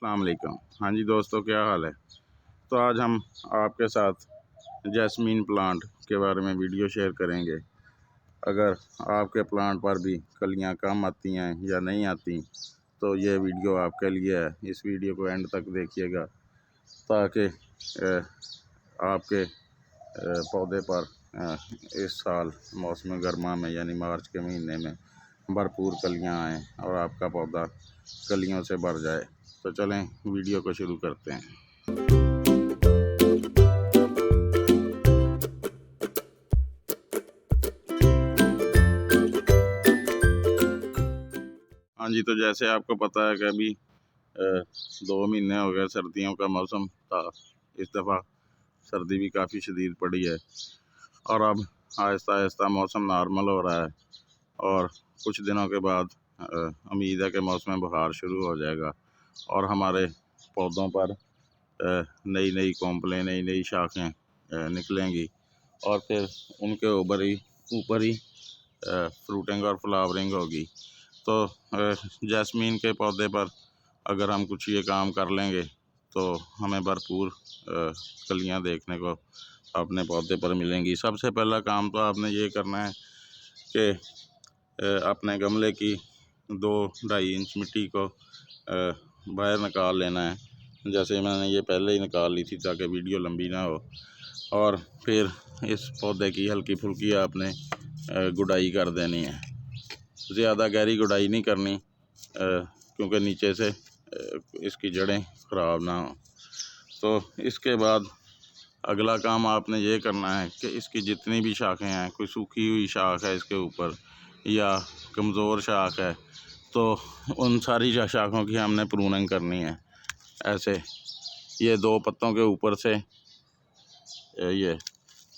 अस्सलाम वालेकुम। हाँ जी दोस्तों, क्या हाल है। तो आज हम आपके साथ जैस्मीन प्लांट के बारे में वीडियो शेयर करेंगे। अगर आपके प्लांट पर भी कलियां कम आती हैं या नहीं आती तो ये वीडियो आपके लिए है। इस वीडियो को एंड तक देखिएगा ताकि आपके पौधे पर इस साल मौसम गर्मा में यानी मार्च के महीने में भरपूर कलियां आएँ और आपका पौधा कलियों से भर जाए। तो चलें वीडियो को शुरू करते हैं। हाँ जी, तो जैसे आपको पता है कि अभी 2 महीने हो गए सर्दियों का मौसम था। इस दफ़ा सर्दी भी काफ़ी शदीद पड़ी है और अब आहिस्ता आहिस्ता मौसम नॉर्मल हो रहा है और कुछ दिनों के बाद उम्मीद है कि मौसम बहार शुरू हो जाएगा और हमारे पौधों पर नई नई कॉम्पलें, नई नई शाखें निकलेंगी और फिर उनके ऊपर ही फ्रूटिंग और फ्लावरिंग होगी। तो जैस्मीन के पौधे पर अगर हम कुछ ये काम कर लेंगे तो हमें भरपूर कलियां देखने को अपने पौधे पर मिलेंगी। सबसे पहला काम तो आपने ये करना है कि अपने गमले की 2-2.5 इंच मिट्टी को बाहर निकाल लेना है। जैसे मैंने ये पहले ही निकाल ली थी ताकि वीडियो लंबी ना हो। और फिर इस पौधे की हल्की फुल्की आपने गुड़ाई कर देनी है। ज़्यादा गहरी गुड़ाई नहीं करनी क्योंकि नीचे से इसकी जड़ें ख़राब ना हों। तो इसके बाद अगला काम आपने ये करना है कि इसकी जितनी भी शाखें हैं, कोई सूखी हुई शाख है इसके ऊपर या कमज़ोर शाख है, तो उन सारी शाखों की हमने प्रूनिंग करनी है। ऐसे ये 2 पत्तों के ऊपर से ये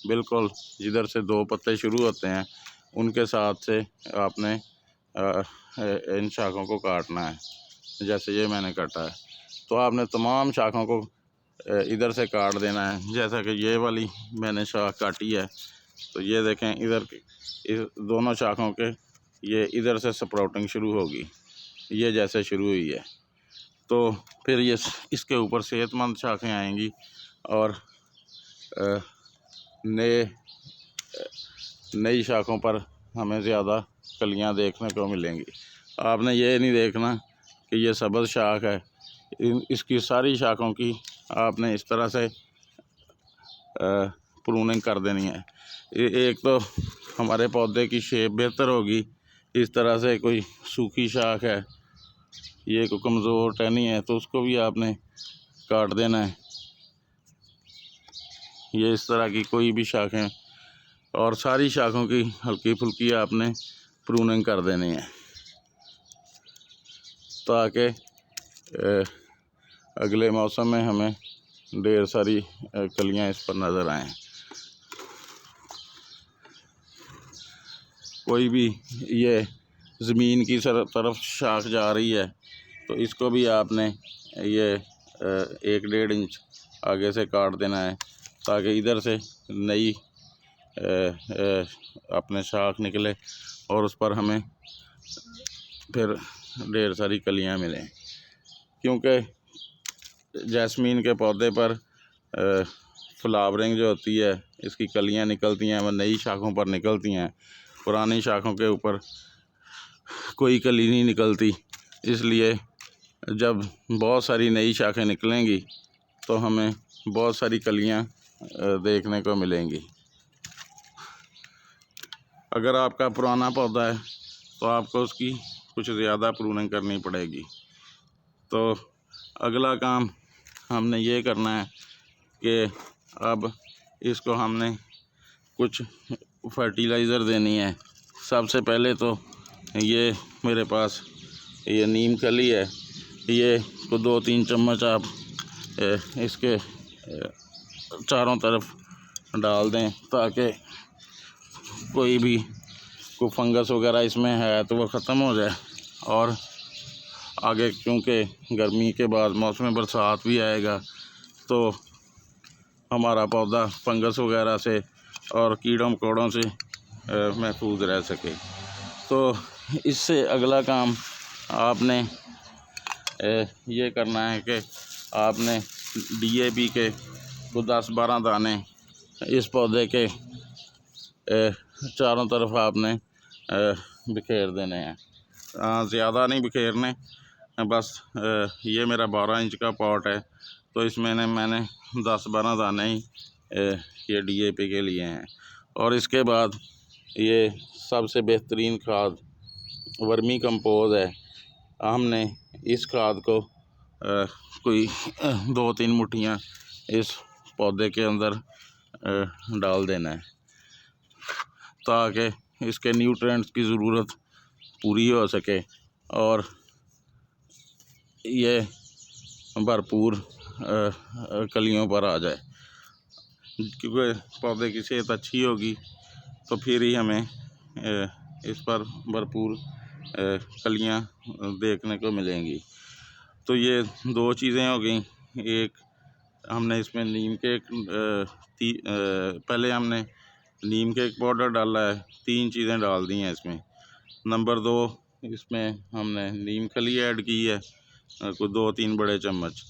बिल्कुल जिधर से 2 पत्ते शुरू होते हैं उनके साथ से आपने इन शाखों को काटना है। जैसे ये मैंने काटा है तो आपने तमाम शाखों को इधर से काट देना है। जैसा कि ये वाली मैंने शाख काटी है तो ये देखें इधर इस दोनों शाखों के ये इधर से स्प्राउटिंग शुरू होगी, ये जैसे शुरू हुई है। तो फिर ये इसके ऊपर सेहतमंद शाखें आएंगी और नई शाखों पर हमें ज़्यादा कलियां देखने को मिलेंगी। आपने ये नहीं देखना कि ये सब्ज़ शाख है, इसकी सारी शाखों की आपने इस तरह से प्रूनिंग कर देनी है। एक तो हमारे पौधे की शेप बेहतर होगी। इस तरह से कोई सूखी शाख है, ये कोई कमज़ोर टहनी है तो उसको भी आपने काट देना है। ये इस तरह की कोई भी शाखें और सारी शाखों की हल्की फुल्की आपने प्रूनिंग कर देनी है ताकि अगले मौसम में हमें ढेर सारी कलियां इस पर नज़र आएँ। कोई भी ये ज़मीन की तरफ शाख जा रही है तो इसको भी आपने ये 1-1.5 इंच आगे से काट देना है ताकि इधर से नई अपने शाख निकले और उस पर हमें फिर ढेर सारी कलियां मिलें। क्योंकि जैस्मीन के पौधे पर फ्लावरिंग जो होती है, इसकी कलियां निकलती हैं, वह नई शाखों पर निकलती हैं, पुरानी शाखों के ऊपर कोई कली नहीं निकलती। इसलिए जब बहुत सारी नई शाखें निकलेंगी तो हमें बहुत सारी कलियां देखने को मिलेंगी। अगर आपका पुराना पौधा है तो आपको उसकी कुछ ज़्यादा प्रूनिंग करनी पड़ेगी। तो अगला काम हमने ये करना है कि अब इसको हमने कुछ फर्टिलाइज़र देनी है। सबसे पहले तो ये मेरे पास ये नीम खली है, ये को 2-3 चम्मच आप इसके चारों तरफ डाल दें ताकि कोई फंगस वगैरह इसमें है तो वो ख़त्म हो जाए। और आगे क्योंकि गर्मी के बाद मौसम बरसात भी आएगा तो हमारा पौधा फंगस वगैरह से और कीड़ों मकोड़ों से महफूज रह सके। तो इससे अगला काम आपने ये करना है कि आपने DAP के को 10-12 दाने इस पौधे के चारों तरफ आपने बिखेर देने हैं। ज़्यादा नहीं बिखेरने, बस ये मेरा 12 इंच का पॉट है, तो इसमें मैंने 10-12 दाने ही ये DAP के लिए हैं। और इसके बाद ये सबसे बेहतरीन खाद वर्मी कंपोज है। हमने इस खाद को कोई 2-3 मुट्ठियाँ इस पौधे के अंदर डाल देना है, ताकि इसके न्यूट्रिएंट्स की ज़रूरत पूरी हो सके और ये भरपूर कलियों पर आ जाए। क्योंकि पौधे की सेहत अच्छी होगी तो फिर ही हमें इस पर भरपूर कलियां देखने को मिलेंगी। तो ये 2 चीज़ें हो गई। एक, हमने इसमें नीम के पहले हमने नीम के पाउडर डाला है, 3 चीज़ें डाल दी हैं इसमें। नंबर 2, इसमें हमने नीम खली ऐड की है कुछ 2-3 बड़े चम्मच।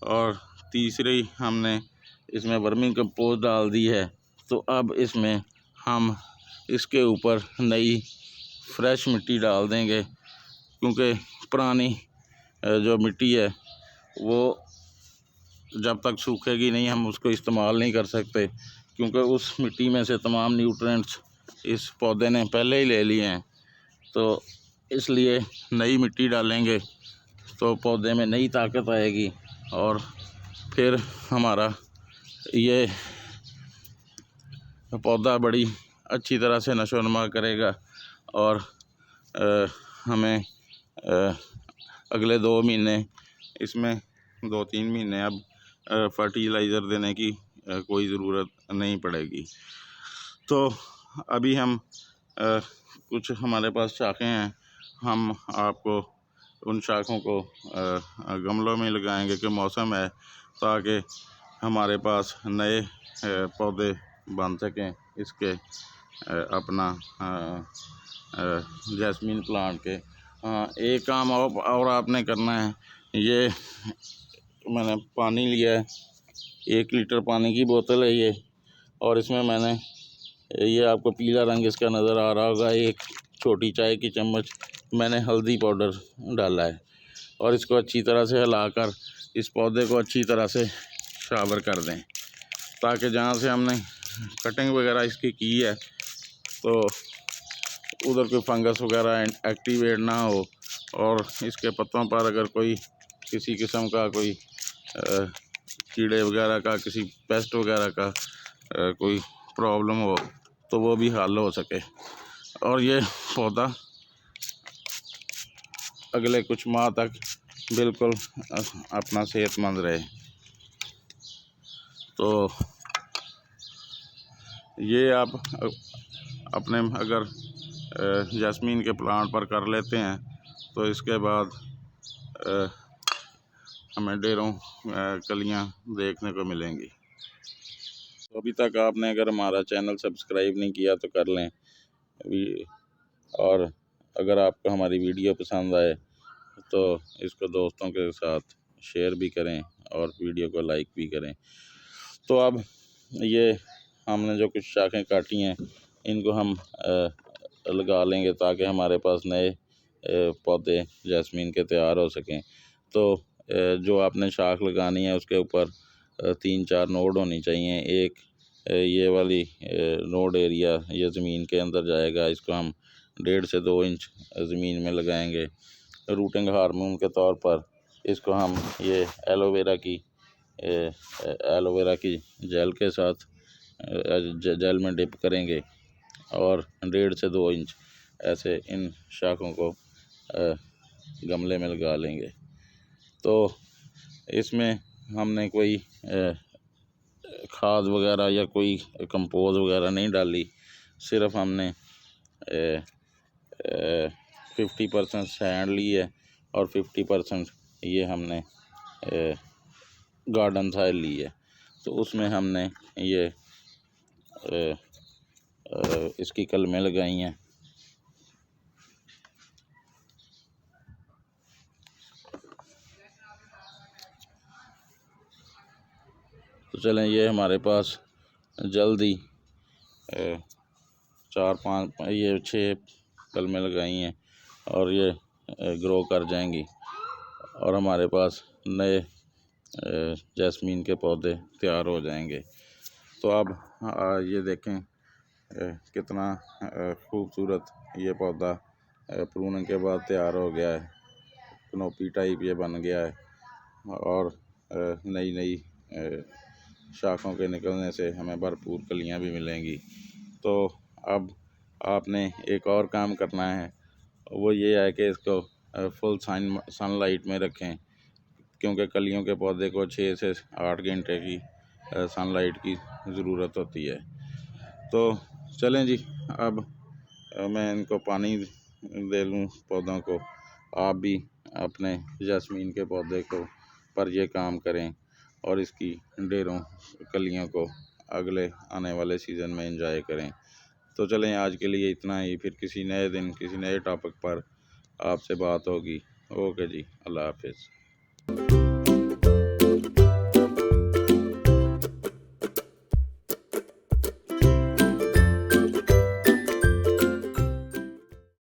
और तीसरी, हमने इसमें वर्मी कंपोस्ट डाल दी है। तो अब इसमें हम इसके ऊपर नई फ्रेश मिट्टी डाल देंगे, क्योंकि पुरानी जो मिट्टी है वो जब तक सूखेगी नहीं हम उसको इस्तेमाल नहीं कर सकते, क्योंकि उस मिट्टी में से तमाम न्यूट्रिएंट्स इस पौधे ने पहले ही ले लिए हैं। तो इसलिए नई मिट्टी डालेंगे तो पौधे में नई ताकत आएगी और फिर हमारा ये पौधा बड़ी अच्छी तरह से नशोनुमा करेगा। और हमें अगले 2 महीने इसमें 2-3 महीने अब फर्टिलाइज़र देने की कोई ज़रूरत नहीं पड़ेगी। तो अभी हम कुछ हमारे पास शाखें हैं, हम आपको उन शाखों को गमलों में लगाएंगे कि मौसम है, ताकि हमारे पास नए पौधे बन सकें इसके अपना जैस्मीन प्लांट के। एक काम और आपने करना है, ये मैंने पानी लिया है, 1 लीटर पानी की बोतल है ये, और इसमें मैंने ये आपको पीला रंग इसका नज़र आ रहा होगा, 1 छोटी चाय की चम्मच मैंने हल्दी पाउडर डाला है। और इसको अच्छी तरह से हिलाकर इस पौधे को अच्छी तरह से शावर कर दें, ताकि जहाँ से हमने कटिंग वगैरह इसकी की है तो उधर कोई फंगस वगैरह एक्टिवेट ना हो, और इसके पत्तों पर अगर कोई किसी किस्म का कोई कीड़े वगैरह का, किसी पेस्ट वगैरह का कोई प्रॉब्लम हो तो वो भी हल हो सके, और ये पौधा अगले कुछ माह तक बिल्कुल अपना सेहतमंद रहे। तो ये आप अपने अगर जैस्मीन के प्लांट पर कर लेते हैं तो इसके बाद हमें ढेरों कलियां देखने को मिलेंगी। तो अभी तक आपने अगर हमारा चैनल सब्सक्राइब नहीं किया तो कर लें और अगर आपको हमारी वीडियो पसंद आए तो इसको दोस्तों के साथ शेयर भी करें और वीडियो को लाइक भी करें। तो अब ये हमने जो कुछ शाखें काटी हैं इनको हम लगा लेंगे, ताकि हमारे पास नए पौधे जैस्मीन के तैयार हो सकें। तो जो आपने शाख लगानी है उसके ऊपर 3-4 नोड होनी चाहिए। एक ये वाली नोड एरिया ये ज़मीन के अंदर जाएगा, इसको हम 1.5 से 2 इंच ज़मीन में लगाएंगे। रूटिंग हार्मोन के तौर पर इसको हम ये एलोवेरा की जेल के साथ जेल में डिप करेंगे और 1.5 से 2 इंच ऐसे इन शाखों को गमले में लगा लेंगे। तो इसमें हमने कोई खाद वगैरह या कोई कंपोज वगैरह नहीं डाली, सिर्फ हमने 50% सैंड ली है और 50% ये हमने गार्डन सॉइल ली है। तो उसमें हमने ये इसकी कलमें लगाई हैं। तो चलें, ये हमारे पास जल्दी 4-5 ये 6 कलमें लगाई हैं और ये ग्रो कर जाएंगी और हमारे पास नए जैस्मीन के पौधे तैयार हो जाएंगे। तो अब ये देखें कितना खूबसूरत ये पौधा प्रूनिंग के बाद तैयार हो गया है। कनोपी टाइप ये बन गया है और नई नई शाखों के निकलने से हमें भरपूर कलियां भी मिलेंगी। तो अब आपने एक और काम करना है, वो ये है कि इसको फुल सनलाइट में रखें, क्योंकि कलियों के पौधे को 6 से 8 घंटे की सनलाइट की ज़रूरत होती है। तो चलें जी, अब मैं इनको पानी दे लूँ पौधों को। आप भी अपने जैस्मीन के पौधे को पर ये काम करें और इसकी ढेरों कलियों को अगले आने वाले सीज़न में एंजॉय करें। तो चलें, आज के लिए इतना ही, फिर किसी नए दिन किसी नए टॉपिक पर आपसे बात होगी। ओके जी, अल्लाह हाफिज़।